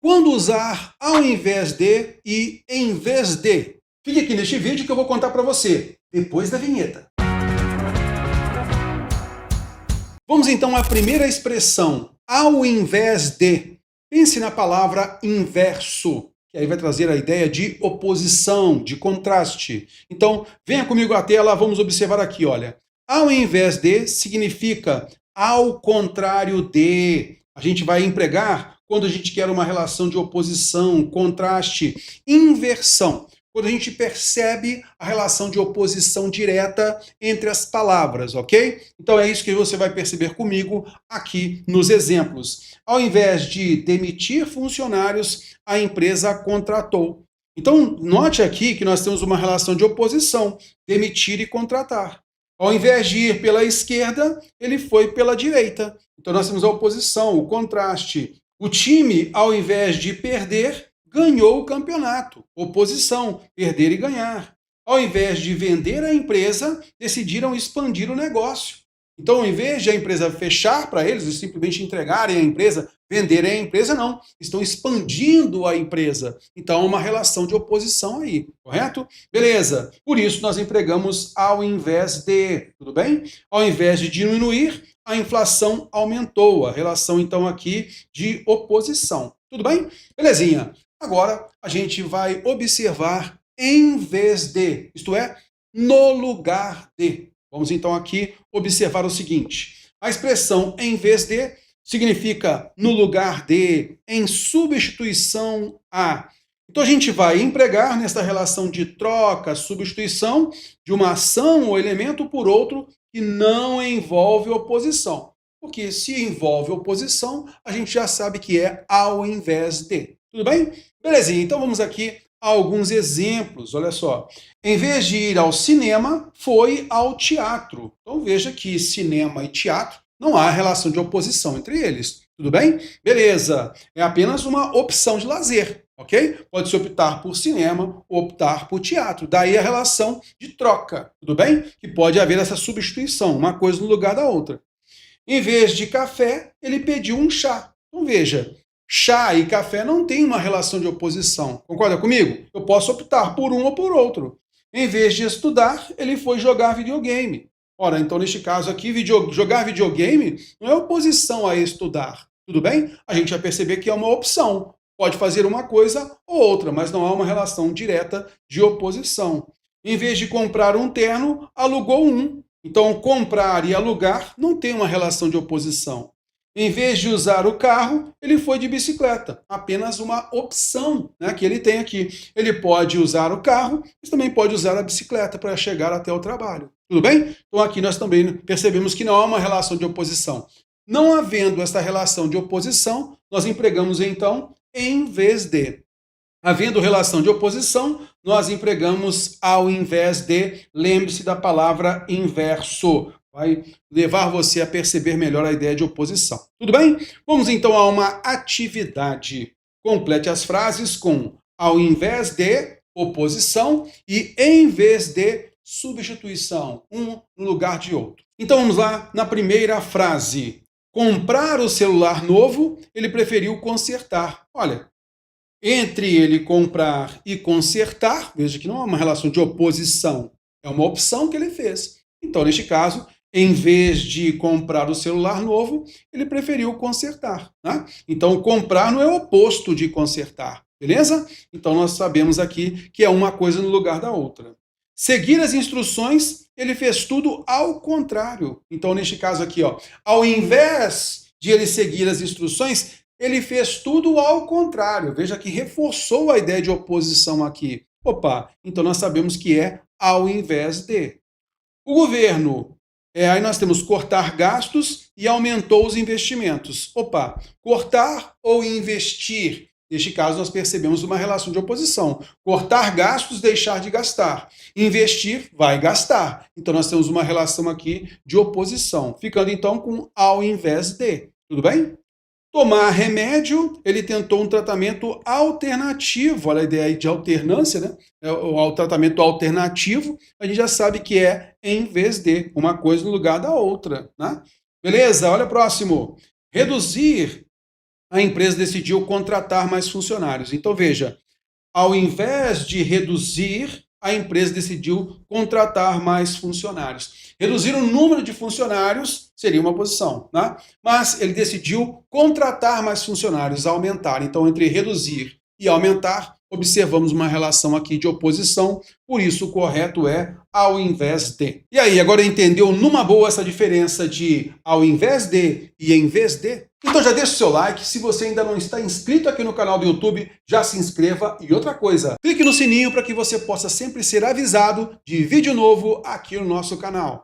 Quando usar ao invés de e em vez de? Fique aqui neste vídeo que eu vou contar para você, depois da vinheta. Vamos então à primeira expressão, ao invés de. Pense na palavra inverso, que aí vai trazer a ideia de oposição, de contraste. Então, venha comigo à tela, vamos observar aqui, olha. Ao invés de significa ao contrário de. A gente vai empregar quando a gente quer uma relação de oposição, contraste, inversão. Quando a gente percebe a relação de oposição direta entre as palavras, ok? Então é isso que você vai perceber comigo aqui nos exemplos. Ao invés de demitir funcionários, a empresa contratou. Então, note aqui que nós temos uma relação de oposição, demitir e contratar. Ao invés de ir pela esquerda, ele foi pela direita. Então nós temos a oposição, o contraste. O time, ao invés de perder, ganhou o campeonato. Oposição, perder e ganhar. Ao invés de vender a empresa, decidiram expandir o negócio. Então, ao invés de a empresa fechar para eles e simplesmente entregarem a empresa, venderem a empresa, não. Estão expandindo a empresa. Então, há uma relação de oposição aí, correto? Beleza. Por isso, nós empregamos ao invés de, tudo bem? Ao invés de diminuir, a inflação aumentou. A relação, então, aqui de oposição. Tudo bem? Belezinha. Agora, a gente vai observar em vez de, isto é, no lugar de. Vamos então aqui observar o seguinte. A expressão em vez de significa no lugar de, em substituição a. Então a gente vai empregar nessa relação de troca, substituição de uma ação ou elemento por outro que não envolve oposição. Porque se envolve oposição, a gente já sabe que é ao invés de. Tudo bem? Belezinha, então vamos aqui a alguns exemplos. Olha só. Em vez de ir ao cinema, foi ao teatro. Então veja que cinema e teatro não há relação de oposição entre eles. Tudo bem? Beleza. É apenas uma opção de lazer, ok? Pode-se optar por cinema ou optar por teatro. Daí a relação de troca, tudo bem? Que pode haver essa substituição, uma coisa no lugar da outra. Em vez de café, ele pediu um chá. Então veja, chá e café não têm uma relação de oposição. Concorda comigo? Eu posso optar por um ou por outro. Em vez de estudar, ele foi jogar videogame. Ora, então neste caso aqui, jogar videogame não é oposição a estudar. Tudo bem? A gente vai perceber que é uma opção. Pode fazer uma coisa ou outra, mas não há uma relação direta de oposição. Em vez de comprar um terno, alugou um. Então, comprar e alugar não tem uma relação de oposição. Em vez de usar o carro, ele foi de bicicleta. Apenas uma opção, né, que ele tem aqui. Ele pode usar o carro, mas também pode usar a bicicleta para chegar até o trabalho. Tudo bem? Então aqui nós também percebemos que não há uma relação de oposição. Não havendo essa relação de oposição, nós empregamos então em vez de. Havendo relação de oposição, nós empregamos ao invés de. Lembre-se da palavra inverso. Vai levar você a perceber melhor a ideia de oposição. Tudo bem? Vamos então a uma atividade. Complete as frases com ao invés de, oposição, e em vez de, substituição, um no lugar de outro. Então vamos lá na primeira frase. Comprar o celular novo, ele preferiu consertar. Olha, entre ele comprar e consertar, veja que não é uma relação de oposição, é uma opção que ele fez. Então, neste caso, em vez de comprar o celular novo, ele preferiu consertar. Né? Então, comprar não é o oposto de consertar, beleza? Então, nós sabemos aqui que é uma coisa no lugar da outra. Seguir as instruções, ele fez tudo ao contrário. Então, neste caso aqui, ó, ao invés de ele seguir as instruções, ele fez tudo ao contrário. Veja que reforçou a ideia de oposição aqui. Opa, então nós sabemos que é ao invés de. O governo, aí nós temos cortar gastos e aumentou os investimentos. Opa, cortar ou investir? Neste caso, nós percebemos uma relação de oposição. Cortar gastos, deixar de gastar. Investir, vai gastar. Então, nós temos uma relação aqui de oposição. Ficando, então, com ao invés de. Tudo bem? Tomar remédio, ele tentou um tratamento alternativo. Olha a ideia aí de alternância, né? O tratamento alternativo, a gente já sabe que é em vez de, uma coisa no lugar da outra, né? Beleza? Olha o próximo. Reduzir a empresa decidiu contratar mais funcionários. Então veja, ao invés de reduzir, a empresa decidiu contratar mais funcionários. Reduzir o número de funcionários seria uma posição, né? Mas ele decidiu contratar mais funcionários, aumentar. Então, entre reduzir e aumentar, observamos uma relação aqui de oposição, por isso o correto é ao invés de. E aí, agora entendeu numa boa essa diferença de ao invés de e em vez de? Então já deixa o seu like, se você ainda não está inscrito aqui no canal do YouTube, já se inscreva. E outra coisa, clique no sininho para que você possa sempre ser avisado de vídeo novo aqui no nosso canal.